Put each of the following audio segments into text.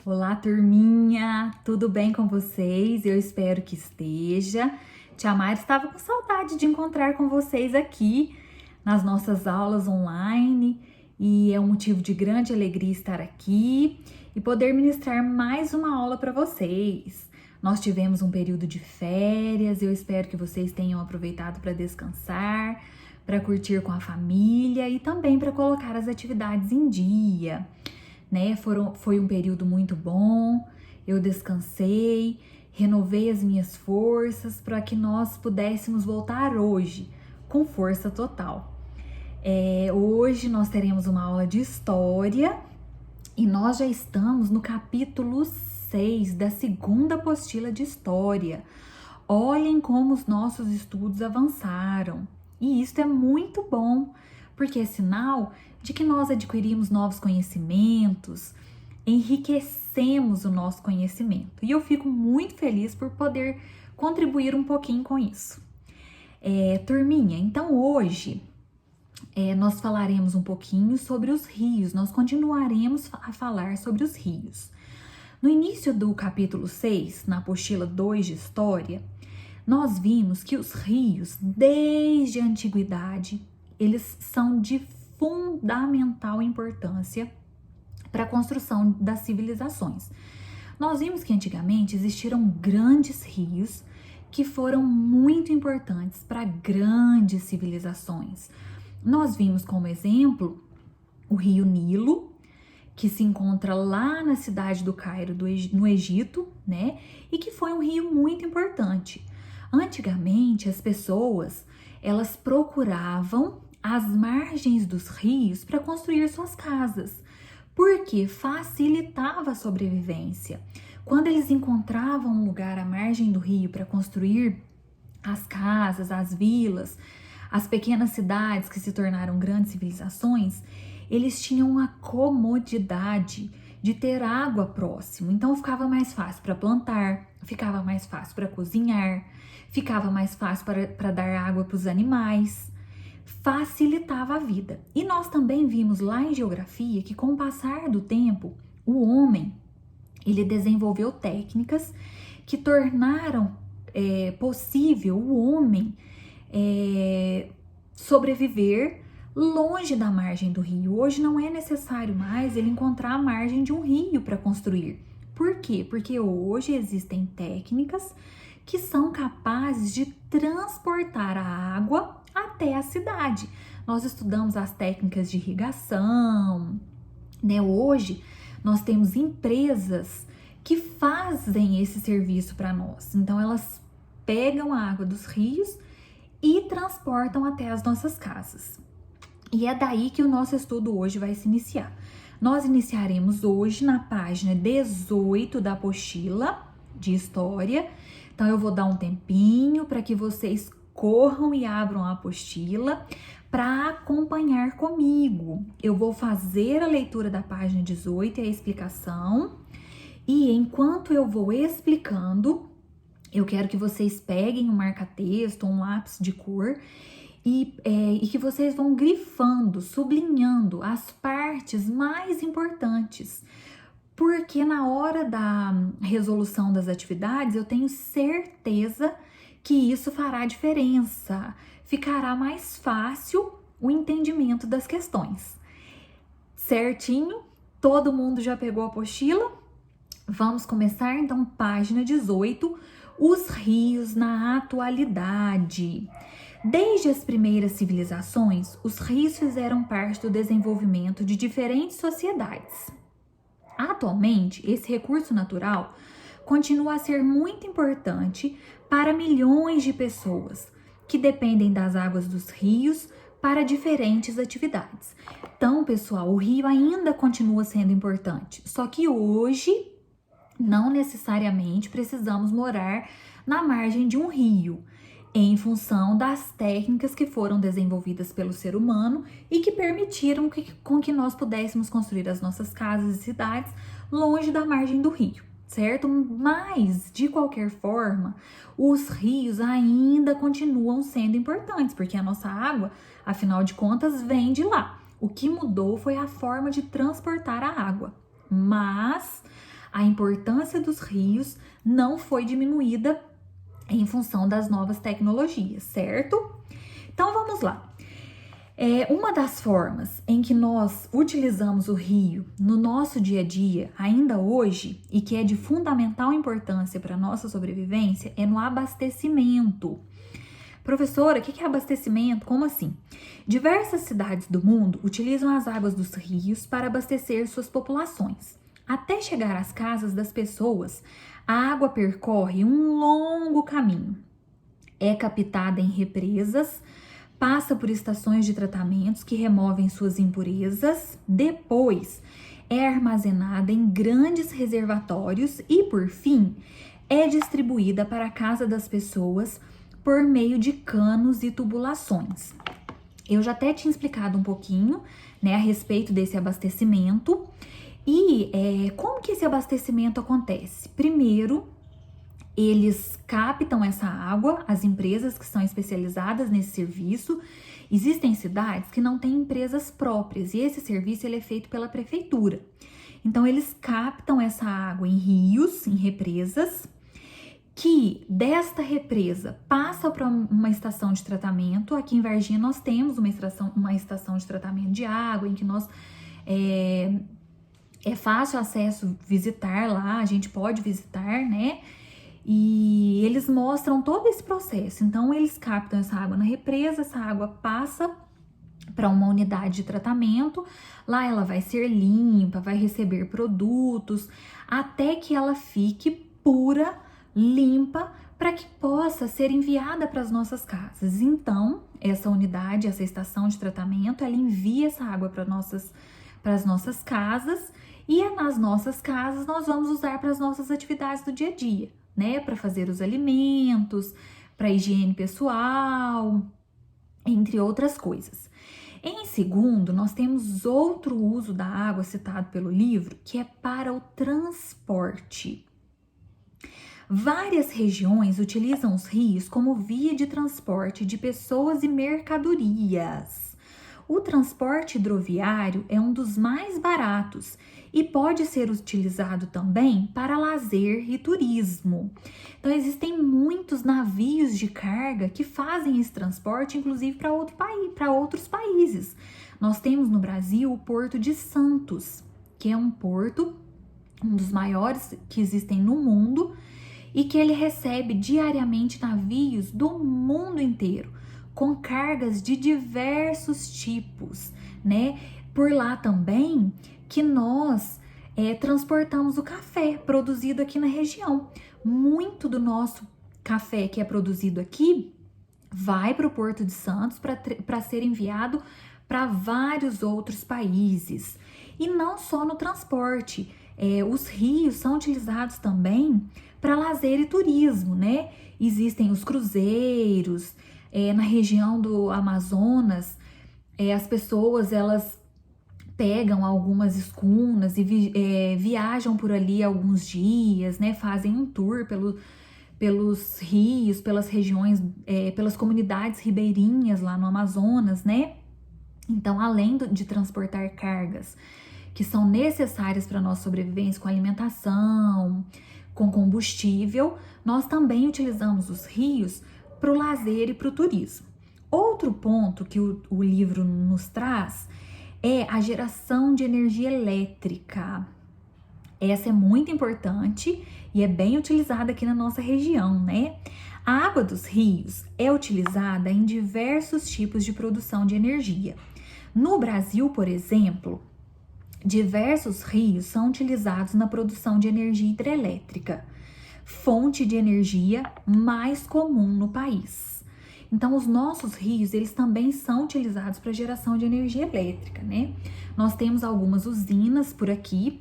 Olá, turminha! Tudo bem com vocês? Eu espero que esteja. Tia Mari estava com saudade de encontrar com vocês aqui nas nossas aulas online e é um motivo de grande alegria estar aqui e poder ministrar mais uma aula para vocês. Nós tivemos um período de férias, eu espero que vocês tenham aproveitado para descansar, para curtir com a família e também para colocar as atividades em dia. Foi um período muito bom, eu descansei, renovei as minhas forças para que nós pudéssemos voltar hoje com força total. Hoje nós teremos uma aula de história e nós já estamos no capítulo 6 da segunda apostila de história. Olhem como os nossos estudos avançaram e isso é muito bom, porque é sinal de que nós adquirimos novos conhecimentos, enriquecemos o nosso conhecimento. E eu fico muito feliz por poder contribuir um pouquinho com isso. Turminha, então hoje nós falaremos um pouquinho sobre os rios, nós continuaremos a falar sobre os rios. No início do capítulo 6, na apostila 2 de História, nós vimos que os rios, desde a antiguidade, eles são de fundamental importância para a construção das civilizações. Nós vimos que antigamente existiram grandes rios que foram muito importantes para grandes civilizações. Nós vimos como exemplo o rio Nilo, que se encontra lá na cidade do Cairo, no Egito, né? E que foi um rio muito importante. Antigamente, as pessoas, elas procuravam as margens dos rios para construir suas casas, porque facilitava a sobrevivência. Quando eles encontravam um lugar à margem do rio para construir as casas, as vilas, as pequenas cidades que se tornaram grandes civilizações, eles tinham a comodidade de ter água próximo. Então ficava mais fácil para plantar, ficava mais fácil para cozinhar, ficava mais fácil para dar água para os animais, facilitava a vida. E nós também vimos lá em geografia que com o passar do tempo, o homem, ele desenvolveu técnicas que tornaram possível o homem sobreviver longe da margem do rio. Hoje não é necessário mais ele encontrar a margem de um rio para construir. Por quê? Porque hoje existem técnicas que são capazes de transportar a água até a cidade. Nós estudamos as técnicas de irrigação, né? Hoje nós temos empresas que fazem esse serviço para nós. Então elas pegam a água dos rios e transportam até as nossas casas. E é daí que o nosso estudo hoje vai se iniciar. Nós iniciaremos hoje na página 18 da apostila de História. Então eu vou dar um tempinho para que vocês corram e abram a apostila para acompanhar comigo. Eu vou fazer a leitura da página 18 e a explicação. E enquanto eu vou explicando, eu quero que vocês peguem um marca-texto, um lápis de cor e que vocês vão grifando, sublinhando as partes mais importantes. Porque na hora da resolução das atividades, eu tenho certeza que isso fará diferença. Ficará mais fácil o entendimento das questões. Certinho? Todo mundo já pegou a apostila? Vamos começar então, página 18, os rios na atualidade. Desde as primeiras civilizações, os rios fizeram parte do desenvolvimento de diferentes sociedades. Atualmente, esse recurso natural continua a ser muito importante para milhões de pessoas que dependem das águas dos rios para diferentes atividades. Então, pessoal, o rio ainda continua sendo importante, só que hoje não necessariamente precisamos morar na margem de um rio, em função das técnicas que foram desenvolvidas pelo ser humano e que permitiram com que nós pudéssemos construir as nossas casas e cidades longe da margem do rio, certo? Mas, de qualquer forma, os rios ainda continuam sendo importantes, porque a nossa água, afinal de contas, vem de lá. O que mudou foi a forma de transportar a água, mas a importância dos rios não foi diminuída em função das novas tecnologias, certo? Então vamos lá. Uma das formas em que nós utilizamos o rio no nosso dia a dia, ainda hoje, e que é de fundamental importância para a nossa sobrevivência, é no abastecimento. Professora, o que é abastecimento? Como assim? Diversas cidades do mundo utilizam as águas dos rios para abastecer suas populações. Até chegar às casas das pessoas, a água percorre um longo caminho. É captada em represas, passa por estações de tratamentos que removem suas impurezas, depois é armazenada em grandes reservatórios e, por fim, é distribuída para a casa das pessoas por meio de canos e tubulações. Eu já até tinha explicado um pouquinho, né, a respeito desse abastecimento. E como que esse abastecimento acontece? Primeiro, eles captam essa água, as empresas que são especializadas nesse serviço. Existem cidades que não têm empresas próprias e esse serviço ele é feito pela prefeitura. Então, eles captam essa água em rios, em represas, que desta represa passa para uma estação de tratamento. Aqui em Varginha nós temos uma estação de tratamento de água em que nós é fácil acesso visitar lá, a gente pode visitar, né? E eles mostram todo esse processo. Então eles captam essa água na represa, essa água passa para uma unidade de tratamento, lá ela vai ser limpa, vai receber produtos, até que ela fique pura, limpa, para que possa ser enviada para as nossas casas. Então, essa unidade, essa estação de tratamento, ela envia essa água para as nossas casas, e nas nossas casas nós vamos usar para as nossas atividades do dia a dia, né? Para fazer os alimentos, para higiene pessoal, entre outras coisas. Em segundo, nós temos outro uso da água citado pelo livro, que é para o transporte. Várias regiões utilizam os rios como via de transporte de pessoas e mercadorias. O transporte hidroviário é um dos mais baratos e pode ser utilizado também para lazer e turismo. Então, existem muitos navios de carga que fazem esse transporte, inclusive para outros países. Nós temos no Brasil o Porto de Santos, que é um porto, um dos maiores que existem no mundo, e que ele recebe diariamente navios do mundo inteiro, com cargas de diversos tipos, né? Por lá também que nós transportamos o café produzido aqui na região. Muito do nosso café que é produzido aqui vai para o Porto de Santos para ser enviado para vários outros países. E não só no transporte, os rios são utilizados também para lazer e turismo, né? Existem os cruzeiros, na região do Amazonas, as pessoas elas pegam algumas escunas e viajam por ali alguns dias, né? Fazem um tour pelos rios, pelas regiões, pelas comunidades ribeirinhas lá no Amazonas, né? Então, além de transportar cargas que são necessárias para a nossa sobrevivência, com alimentação, com combustível, nós também utilizamos os rios para o lazer e para o turismo. Outro ponto que o livro nos traz é a geração de energia elétrica. Essa é muito importante e é bem utilizada aqui na nossa região, né? A água dos rios é utilizada em diversos tipos de produção de energia. No Brasil, por exemplo, diversos rios são utilizados na produção de energia hidrelétrica, fonte de energia mais comum no país. Então, os nossos rios, eles também são utilizados para geração de energia elétrica, né? Nós temos algumas usinas por aqui.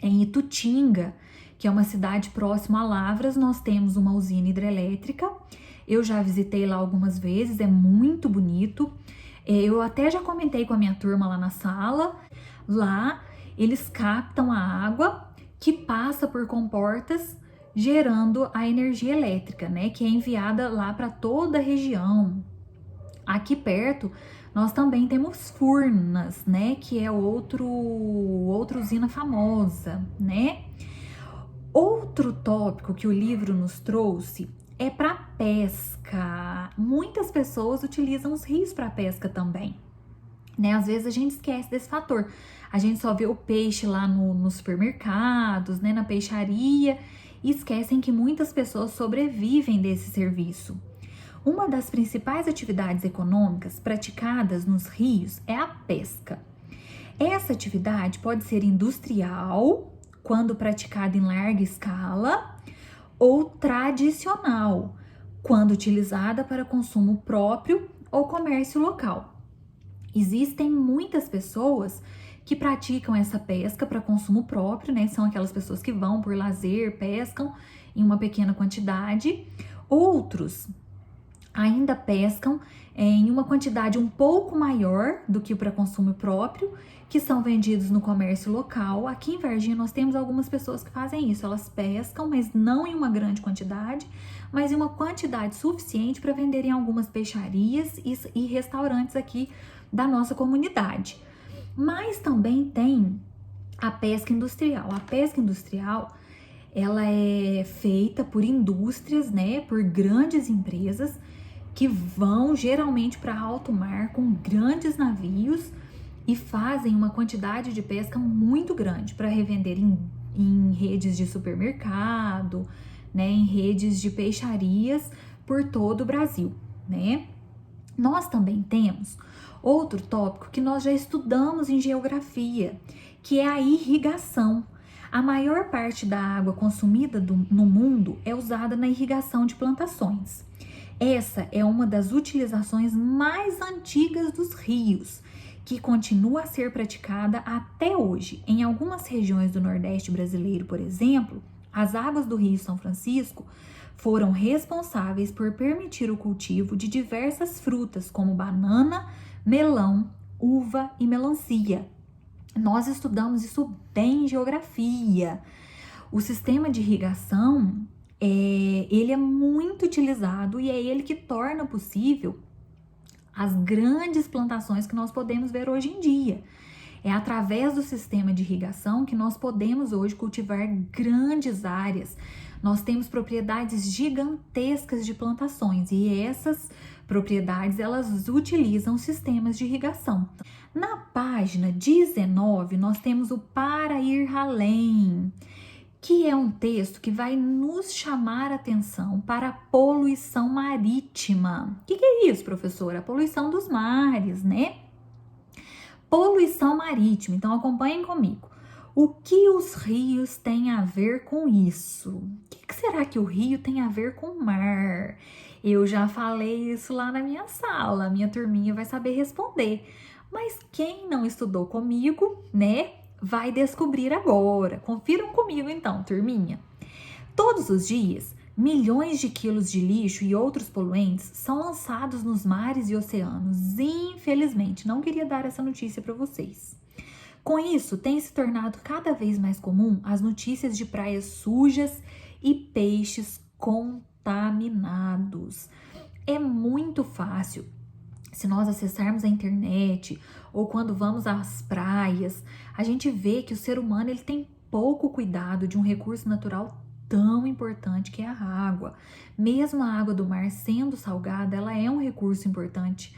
Em Itutinga, que é uma cidade próxima a Lavras, nós temos uma usina hidrelétrica. Eu já visitei lá algumas vezes, é muito bonito. Eu até já comentei com a minha turma lá na sala. Lá, eles captam a água que passa por comportas, gerando a energia elétrica, né? Que é enviada lá para toda a região. Aqui perto, nós também temos Furnas, né? Que é outra usina famosa, né? Outro tópico que o livro nos trouxe é para pesca. Muitas pessoas utilizam os rios para pesca também, né? Às vezes a gente esquece desse fator. A gente só vê o peixe lá nos supermercados, né, na peixaria, e esquecem que muitas pessoas sobrevivem desse serviço. Uma das principais atividades econômicas praticadas nos rios é a pesca. Essa atividade pode ser industrial, quando praticada em larga escala, ou tradicional, quando utilizada para consumo próprio ou comércio local. Existem muitas pessoas que praticam essa pesca para consumo próprio, né? São aquelas pessoas que vão por lazer, pescam em uma pequena quantidade. Outros ainda pescam em uma quantidade um pouco maior do que para consumo próprio, que são vendidos no comércio local. Aqui em Varginha nós temos algumas pessoas que fazem isso, elas pescam, mas não em uma grande quantidade, mas em uma quantidade suficiente para vender em algumas peixarias e restaurantes aqui da nossa comunidade. Mas também tem a pesca industrial. A pesca industrial, ela é feita por indústrias, né, por grandes empresas que vão geralmente para alto mar com grandes navios e fazem uma quantidade de pesca muito grande para revender em redes de supermercado, né, em redes de peixarias por todo o Brasil, né? Nós também temos outro tópico que nós já estudamos em geografia, que é a irrigação. A maior parte da água consumida no mundo é usada na irrigação de plantações. Essa é uma das utilizações mais antigas dos rios, que continua a ser praticada até hoje. Em algumas regiões do Nordeste brasileiro, por exemplo, as águas do Rio São Francisco foram responsáveis por permitir o cultivo de diversas frutas, como banana, melão, uva e melancia. Nós estudamos isso bem em geografia. O sistema de irrigação, ele é muito utilizado e é ele que torna possível as grandes plantações que nós podemos ver hoje em dia. É através do sistema de irrigação que nós podemos hoje cultivar grandes áreas. Nós temos propriedades gigantescas de plantações e essas propriedades, elas utilizam sistemas de irrigação. Na página 19, nós temos o Para Ir Além, que é um texto que vai nos chamar a atenção para a poluição marítima. O que é isso, professora? A poluição dos mares, né? Poluição marítima. Então, acompanhem comigo. O que os rios têm a ver com isso? O que será que o rio tem a ver com o mar? Eu já falei isso lá na minha sala, minha turminha vai saber responder. Mas quem não estudou comigo, né, vai descobrir agora. Confiram comigo então, turminha. Todos os dias, milhões de quilos de lixo e outros poluentes são lançados nos mares e oceanos. Infelizmente, não queria dar essa notícia para vocês. Com isso, tem se tornado cada vez mais comum as notícias de praias sujas e peixes contaminados. É muito fácil, se nós acessarmos a internet ou quando vamos às praias, a gente vê que o ser humano ele tem pouco cuidado de um recurso natural tão importante que é a água. Mesmo a água do mar sendo salgada, ela é um recurso importante,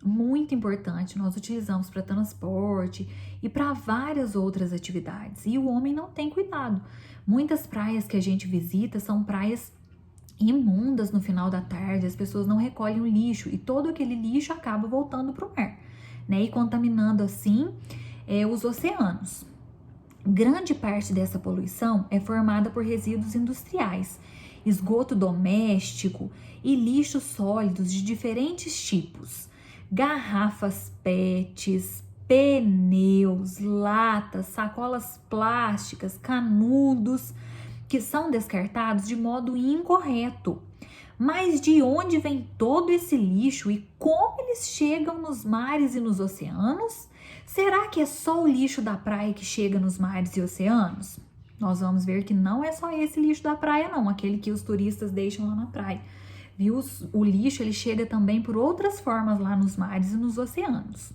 muito importante. Nós utilizamos para transporte e para várias outras atividades. E o homem não tem cuidado. Muitas praias que a gente visita são praias imundas no final da tarde, as pessoas não recolhem o lixo e todo aquele lixo acaba voltando para o mar, né? E contaminando assim os oceanos. Grande parte dessa poluição é formada por resíduos industriais, esgoto doméstico e lixos sólidos de diferentes tipos. Garrafas PETs, pneus, latas, sacolas plásticas, canudos, que são descartados de modo incorreto. Mas de onde vem todo esse lixo e como eles chegam nos mares e nos oceanos? Será que é só o lixo da praia que chega nos mares e oceanos? Nós vamos ver que não é só esse lixo da praia não, aquele que os turistas deixam lá na praia. Viu? O lixo ele chega também por outras formas lá nos mares e nos oceanos.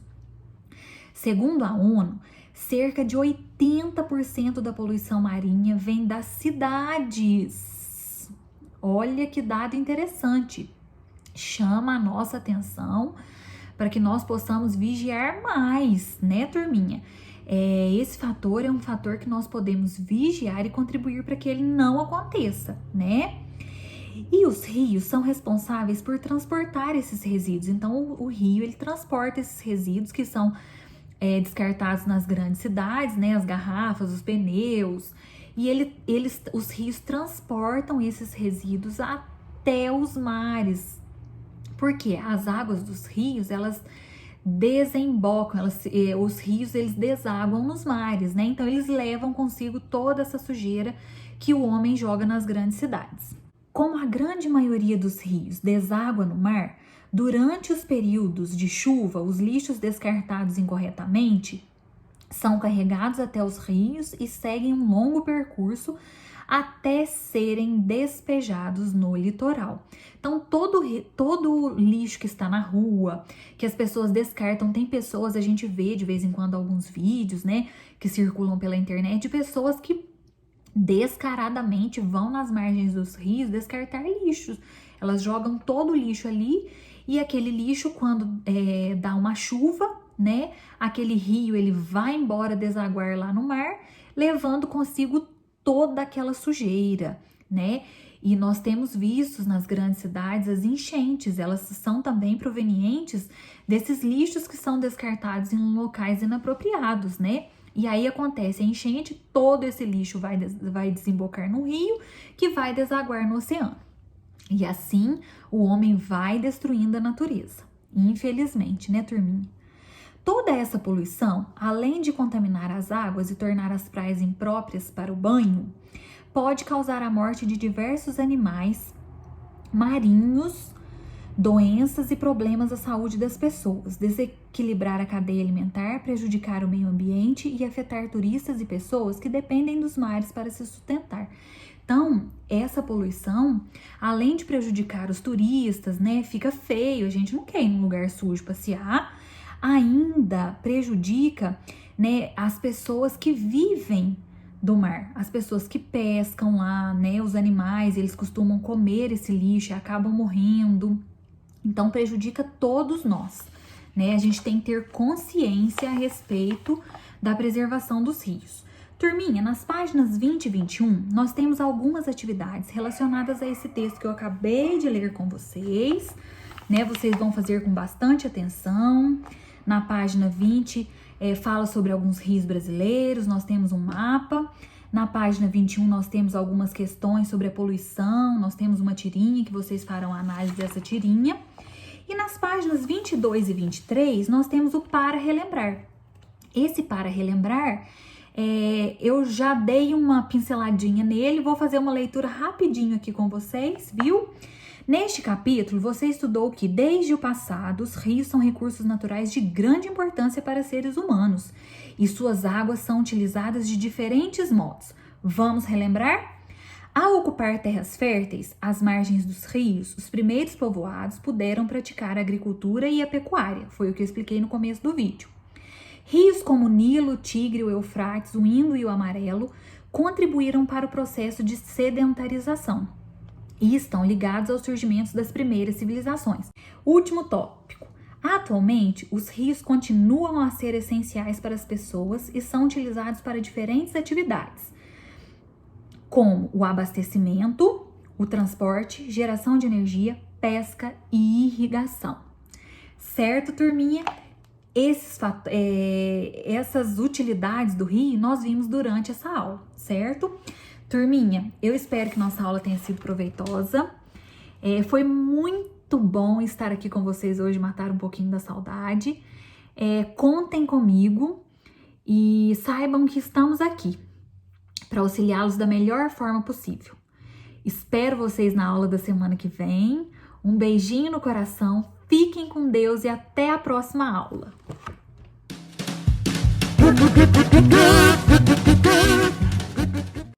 Segundo a ONU, Cerca de 80% da poluição marinha vem das cidades. Olha que dado interessante. Chama a nossa atenção para que nós possamos vigiar mais, né, turminha? Esse fator é um fator que nós podemos vigiar e contribuir para que ele não aconteça, né? E os rios são responsáveis por transportar esses resíduos. Então, o rio, ele transporta esses resíduos que são descartados nas grandes cidades, né? As garrafas, os pneus. E os rios transportam esses resíduos até os mares. Porque as águas dos rios, elas desembocam, os rios, eles desaguam nos mares, né? Então, eles levam consigo toda essa sujeira que o homem joga nas grandes cidades. Como a grande maioria dos rios deságua no mar, durante os períodos de chuva, os lixos descartados incorretamente são carregados até os rios e seguem um longo percurso até serem despejados no litoral. Então, todo lixo que está na rua, que as pessoas descartam, tem pessoas, a gente vê de vez em quando alguns vídeos, né, que circulam pela internet, de pessoas que descaradamente vão nas margens dos rios descartar lixos. Elas jogam todo o lixo ali e aquele lixo, quando dá uma chuva, né, aquele rio ele vai embora desaguar lá no mar, levando consigo toda aquela sujeira, né? E nós temos visto nas grandes cidades as enchentes, elas são também provenientes desses lixos que são descartados em locais inapropriados, né? E aí acontece a enchente, todo esse lixo vai desembocar no rio, que vai desaguar no oceano. E assim o homem vai destruindo a natureza, infelizmente, né, turminha? Toda essa poluição, além de contaminar as águas e tornar as praias impróprias para o banho, pode causar a morte de diversos animais marinhos, doenças e problemas à saúde das pessoas, desequilibrar a cadeia alimentar, prejudicar o meio ambiente e afetar turistas e pessoas que dependem dos mares para se sustentar. Então, essa poluição, além de prejudicar os turistas, né, fica feio, a gente não quer ir num lugar sujo passear, ainda prejudica, né, as pessoas que vivem do mar, as pessoas que pescam lá, né, os animais, eles costumam comer esse lixo e acabam morrendo. Então prejudica todos nós, né? A gente tem que ter consciência a respeito da preservação dos rios. Turminha, nas páginas 20 e 21, nós temos algumas atividades relacionadas a esse texto que eu acabei de ler com vocês, né? Vocês vão fazer com bastante atenção. Na página 20, fala sobre alguns rios brasileiros, nós temos um mapa. Na página 21, nós temos algumas questões sobre a poluição, nós temos uma tirinha que vocês farão a análise dessa tirinha. E nas páginas 22 e 23, nós temos o para relembrar. Esse para relembrar, eu já dei uma pinceladinha nele, vou fazer uma leitura rapidinho aqui com vocês, viu? Neste capítulo, você estudou que, desde o passado, os rios são recursos naturais de grande importância para seres humanos e suas águas são utilizadas de diferentes modos. Vamos relembrar? Ao ocupar terras férteis, às margens dos rios, os primeiros povoados puderam praticar a agricultura e a pecuária. Foi o que eu expliquei no começo do vídeo. Rios como o Nilo, o Tigre, o Eufrates, o Indo e o Amarelo contribuíram para o processo de sedentarização e estão ligados ao surgimento das primeiras civilizações. Último tópico. Atualmente, os rios continuam a ser essenciais para as pessoas e são utilizados para diferentes atividades, como o abastecimento, o transporte, geração de energia, pesca e irrigação. Certo, turminha? Essas utilidades do rio nós vimos durante essa aula, certo? Turminha, eu espero que nossa aula tenha sido proveitosa. Foi muito bom estar aqui com vocês hoje, matar um pouquinho da saudade. Contem comigo e saibam que estamos aqui para auxiliá-los da melhor forma possível. Espero vocês na aula da semana que vem. Um beijinho no coração, fiquem com Deus e até a próxima aula.